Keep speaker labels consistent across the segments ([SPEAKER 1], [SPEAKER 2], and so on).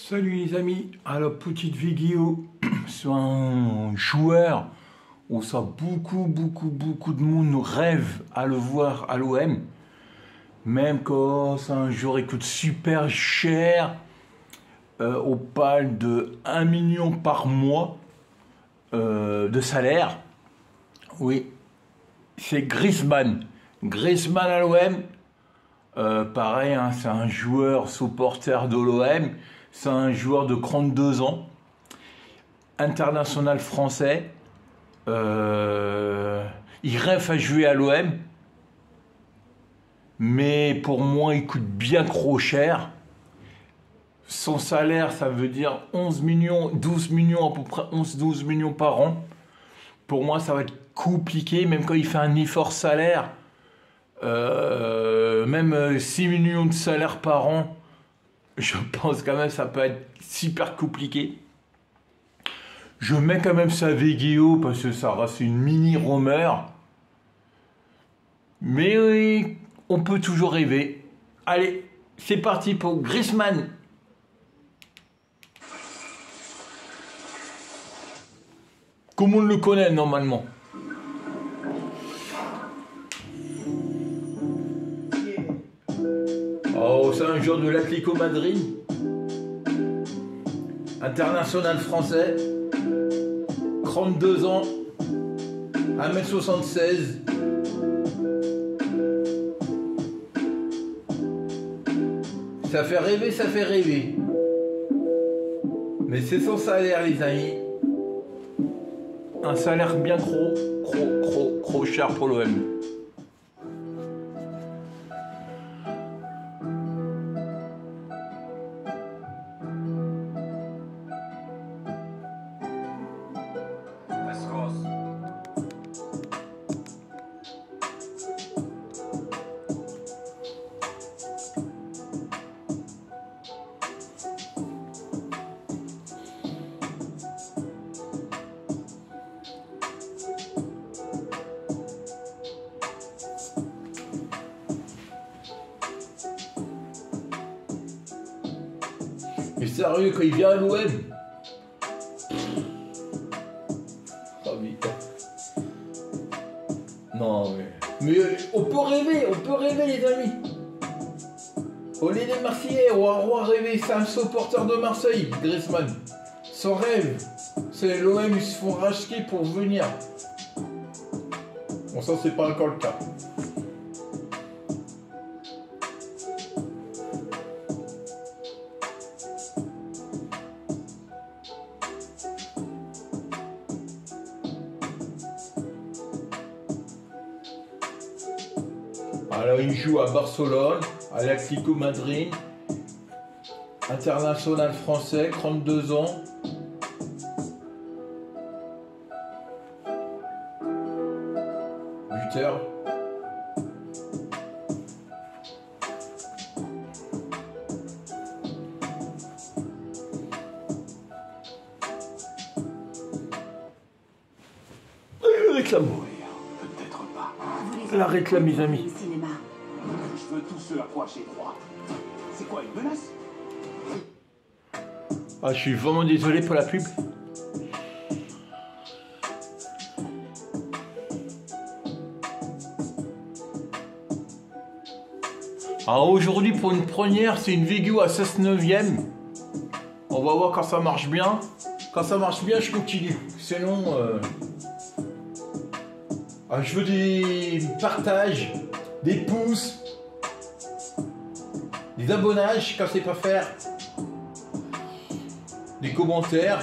[SPEAKER 1] Salut les amis, alors petite vidéo sur un joueur où ça beaucoup de monde rêve à le voir à l'OM, même quand c'est un joueur qui coûte super cher, on parle de 1 million par mois de salaire. Oui, c'est Griezmann. Griezmann à l'OM, pareil, hein, c'est un joueur supporter de l'OM. C'est un joueur de 32 ans, international français. Il rêve à jouer à l'OM, mais pour moi, il coûte bien trop cher. Son salaire, ça veut dire 11 millions, 12 millions, à peu près 11-12 millions par an. Pour moi, ça va être compliqué, même quand il fait un effort salaire, même 6 millions de salaire par an. Je pense quand même que ça peut être super compliqué. Je mets quand même sa vidéo parce que ça reste une mini rumeur. Mais oui, on peut toujours rêver. Allez, c'est parti pour Griezmann. Comme on le connaît normalement. Oh, c'est un joueur de l'Atlético Madrid, international français, 32 ans, 1m76. Ça fait rêver, ça fait rêver. Mais c'est son salaire, les amis. Un salaire bien trop cher pour l'OM. Mais sérieux, quand il vient à l'OM, oh, non mais on peut rêver les amis. Au lieu des Marseillais, on va rêver, c'est un supporter de Marseille, Griezmann. Son rêve, c'est l'OM, ils se font racheter pour venir. Bon, ça c'est pas encore le cas. Alors il joue à Barcelone, à l'Atlético Madrid, international français, 32 ans. Buteur. Réclame.
[SPEAKER 2] Peut-être pas.
[SPEAKER 1] La réclame, mes amis.
[SPEAKER 2] Je veux tout ce à quoi j'ai droit. C'est quoi, une menace?
[SPEAKER 1] Ah, je suis vraiment désolé pour la pub. Alors aujourd'hui, pour une première, c'est une vidéo à 16/9. On va voir quand ça marche bien. Quand ça marche bien, je continue. Sinon, je veux des partages, des pouces, des abonnages quand c'est pas faire, des commentaires.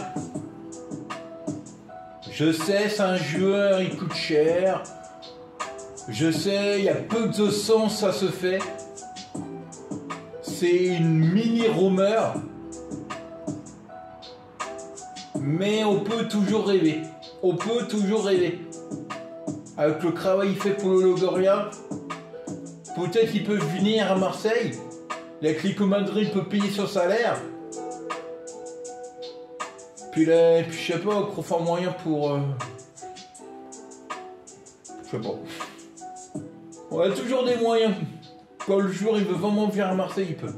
[SPEAKER 1] Je sais, c'est un joueur, il coûte cher. Je sais, il y a peu de sens, ça se fait. C'est une mini rumeur. Mais on peut toujours rêver. On peut toujours rêver. Avec le travail qu'il fait pour le Longoria, peut-être qu'il peut venir à Marseille. L'Atlético Madrid peut payer son salaire. Puis là, je sais pas, on faire moyen pour... Je sais pas. On a toujours des moyens. Quand le joueur il veut vraiment venir à Marseille, il peut.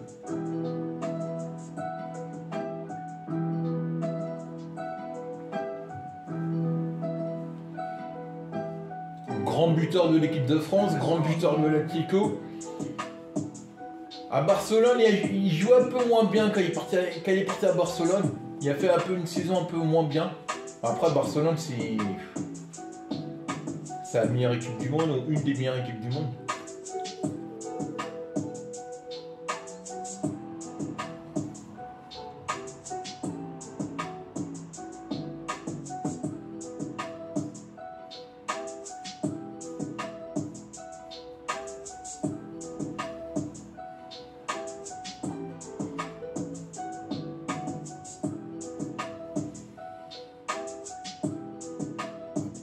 [SPEAKER 3] buteur de l'équipe de France, grand buteur de l'Atlético. À Barcelone, il joue un peu moins bien quand il est parti à Barcelone. Il a fait un peu une saison un peu moins bien. Après, Barcelone, c'est la meilleure équipe du monde, ou une des meilleures équipes du monde.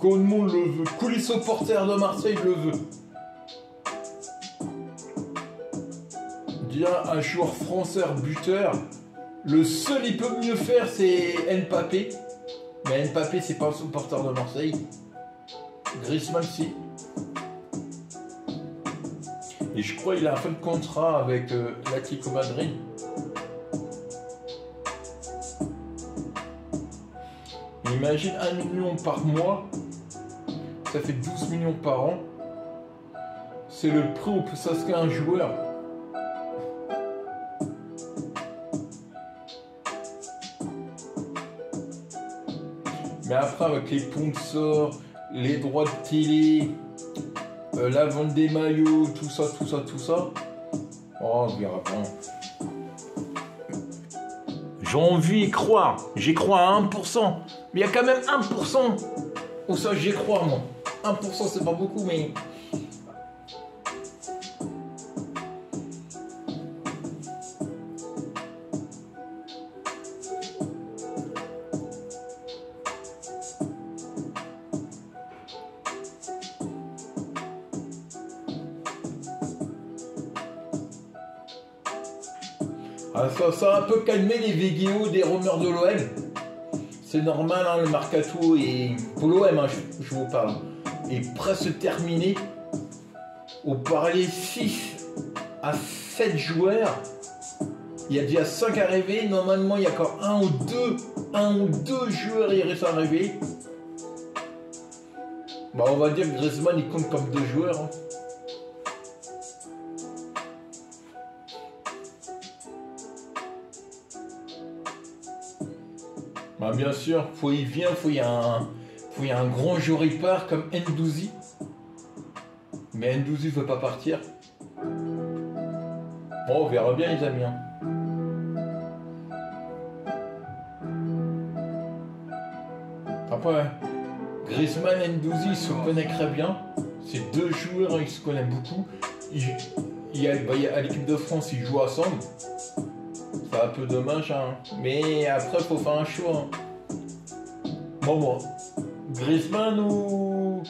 [SPEAKER 3] Tout le monde le veut. Coulis supporter de Marseille le veut. Dire un joueur français buteur, le seul il peut mieux faire c'est Mbappé. Mais Mbappé c'est pas un supporter de Marseille. Griezmann si. Et je crois qu'il a un fin de contrat avec l'Atlético Madrid. Imagine 1 million par mois. Ça fait 12 millions par an. C'est le prix où peut s'inscrire un joueur. Mais après, avec les sponsors, les droits de télé, la vente des maillots, tout ça. Oh, on verra pas.
[SPEAKER 1] J'ai envie d'y croire. J'y crois à 1%. Mais il y a quand même 1%.
[SPEAKER 3] Ou ça, j'y crois, moi. 1% c'est pas beaucoup, mais... Ah, ça a un peu calmé les vidéos des rumeurs de l'OM. C'est normal, hein, le mercato est... Pour l'OM, hein, je vous parle. Est presque terminé. On parlait 6 à 7 joueurs. Il y a déjà 5 arrivés. Normalement, il y a encore un ou deux joueurs qui restent arrivés. Bah, on va dire que Griezmann, il compte comme 2 joueurs. Hein. Bah, bien sûr, il y a un grand joueur qui part comme Ndouzi. Mais Ndouzi ne veut pas partir. Bon, on verra bien les amis. Hein. Après, Griezmann et Ndouzi se connaîtraient bien. C'est 2 joueurs qui se connaissent beaucoup. À l'équipe de France, ils jouent ensemble. C'est un peu dommage, hein. Mais après, il faut faire un choix. Hein. Bon, Griezmann ou...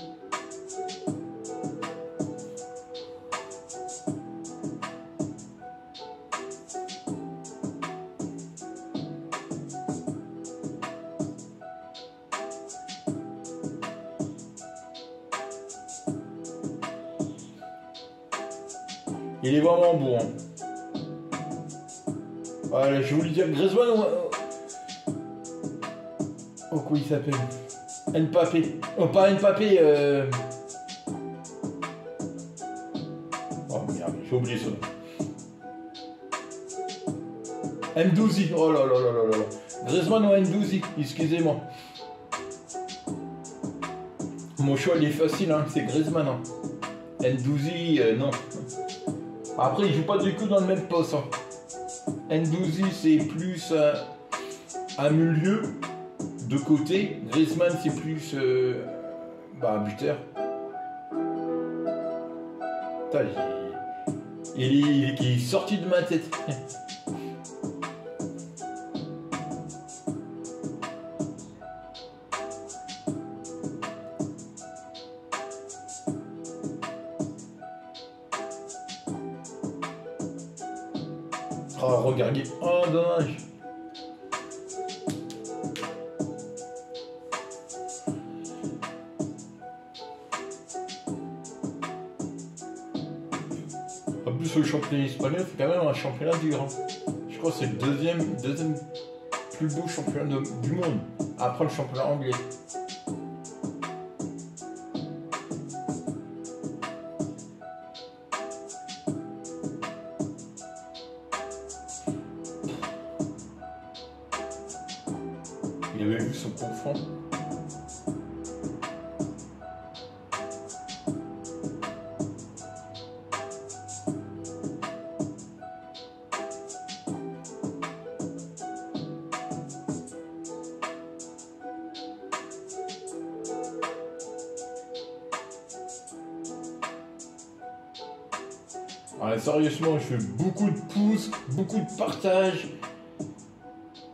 [SPEAKER 3] Il est vraiment bon. Hein. Voilà, je voulais dire Griezmann ou... Oh, quoi il s'appelle? Mbappé. Oh, pas Mbappé, Oh merde, j'ai oublié ça. Ndouzi. Oh là là là là là. Griezmann ou Ndouzi, excusez-moi. Mon choix il est facile, hein. C'est Griezmann. Hein. Ndouzi, non. Après, il joue pas du coup dans le même poste. Hein. Ndouzi, c'est plus un milieu de côté. Griezmann, c'est plus buteur. Putain, il est sorti de ma tête. Oh, regardez. Oh, dommage. En plus, le championnat espagnol, c'est quand même un championnat dur. Hein. Je crois que c'est le deuxième plus beau championnat du monde. Après le championnat anglais. Il avait vu son confront. Ouais, sérieusement, je fais beaucoup de pouces, beaucoup de partages.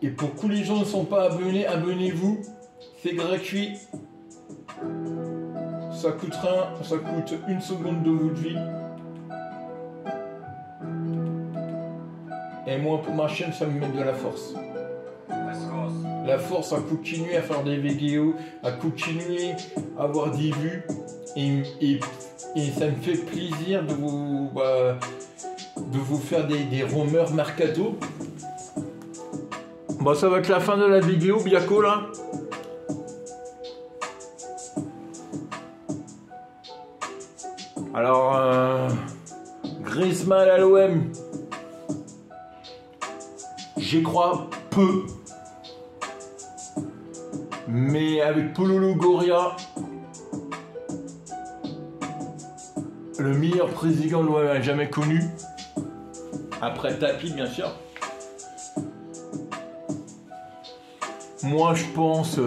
[SPEAKER 3] Et pour que les gens ne sont pas abonnés, abonnez-vous. C'est gratuit. Ça coûte rien, ça coûte 1 seconde de votre vie. Et moi, pour ma chaîne, ça me met de la force. La force à continuer à faire des vidéos, à continuer à avoir des vues. Et ça me fait plaisir de vous faire des rumeurs mercato.
[SPEAKER 1] Bon, ça va être la fin de la vidéo, bientôt là. Alors, Griezmann à l'OM, j'y crois peu. Mais avec Polo Longoria, le meilleur président de l'OM jamais connu, après Tapi bien sûr. Moi je pense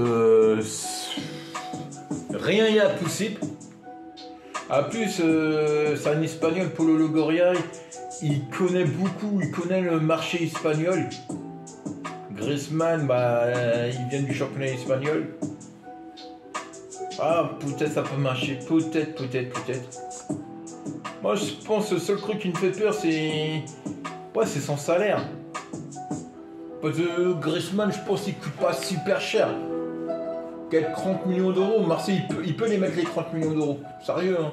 [SPEAKER 1] rien n'est impossible. En plus c'est un espagnol, Polo Longoria, il connaît beaucoup, il connaît le marché espagnol. Griezmann, il vient du championnat espagnol. Ah, peut-être ça peut marcher, peut-être. Moi je pense que le seul truc qui me fait peur c'est son salaire. Parce que Griezmann, je pense qu'il coûte pas super cher. Quelques 30 millions d'euros, Marseille il peut les mettre les 30 millions d'euros. Sérieux hein.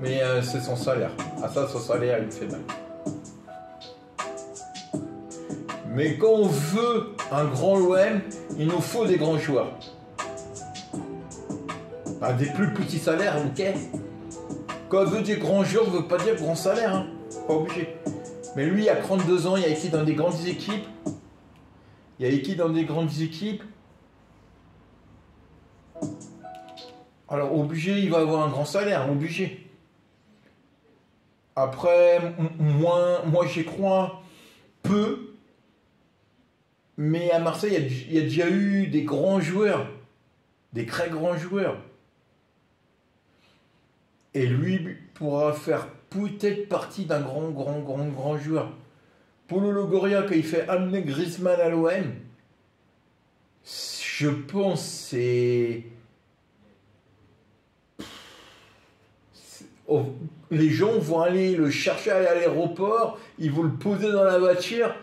[SPEAKER 1] Mais c'est son salaire. Ah ça, son salaire il me fait mal. Mais quand on veut un grand OM, il nous faut des grands joueurs. Des plus petits salaires, ok. Quand on veut des grands joueurs, ça ne veut pas dire grand salaire, hein. Pas obligé. Mais lui, à 32 ans, il a été dans des grandes équipes. Alors, obligé, il va avoir un grand salaire, obligé. Après, moi j'y crois peu. Mais à Marseille, il y a déjà eu des grands joueurs. Des très grands joueurs. Et lui pourra faire peut-être partie d'un grand joueur. Polo Longoria, quand il fait amener Griezmann à l'OM, je pense c'est... Les gens vont aller le chercher à l'aéroport, ils vont le poser dans la voiture.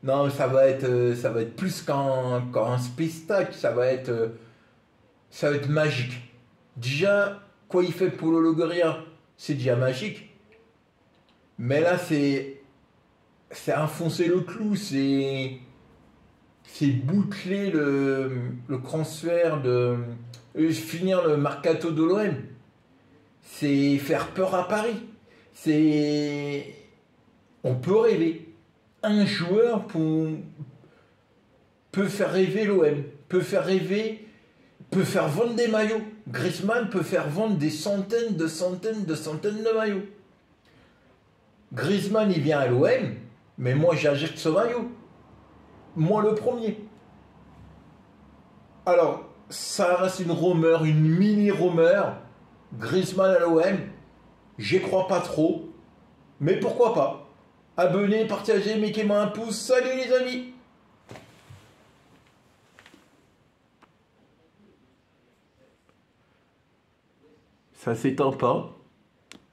[SPEAKER 1] Non, ça va être plus qu'un spectacle, ça va être magique. Déjà, quoi il fait Polo Longoria, c'est déjà magique. Mais là, c'est enfoncer le clou, c'est boucler le transfert finir le mercato de l'OM. C'est faire peur à Paris. On peut rêver. Un joueur peut faire rêver l'OM, peut faire vendre des maillots. Griezmann peut faire vendre des centaines de maillots. Griezmann, il vient à l'OM, mais moi j'achète ce maillot. Moi le premier. Alors, ça reste une rumeur, une mini-rumeur. Griezmann à l'OM, j'y crois pas trop, mais pourquoi pas. Abonnez, partagez, mettez-moi un pouce. Salut les amis! Ça s'étend pas.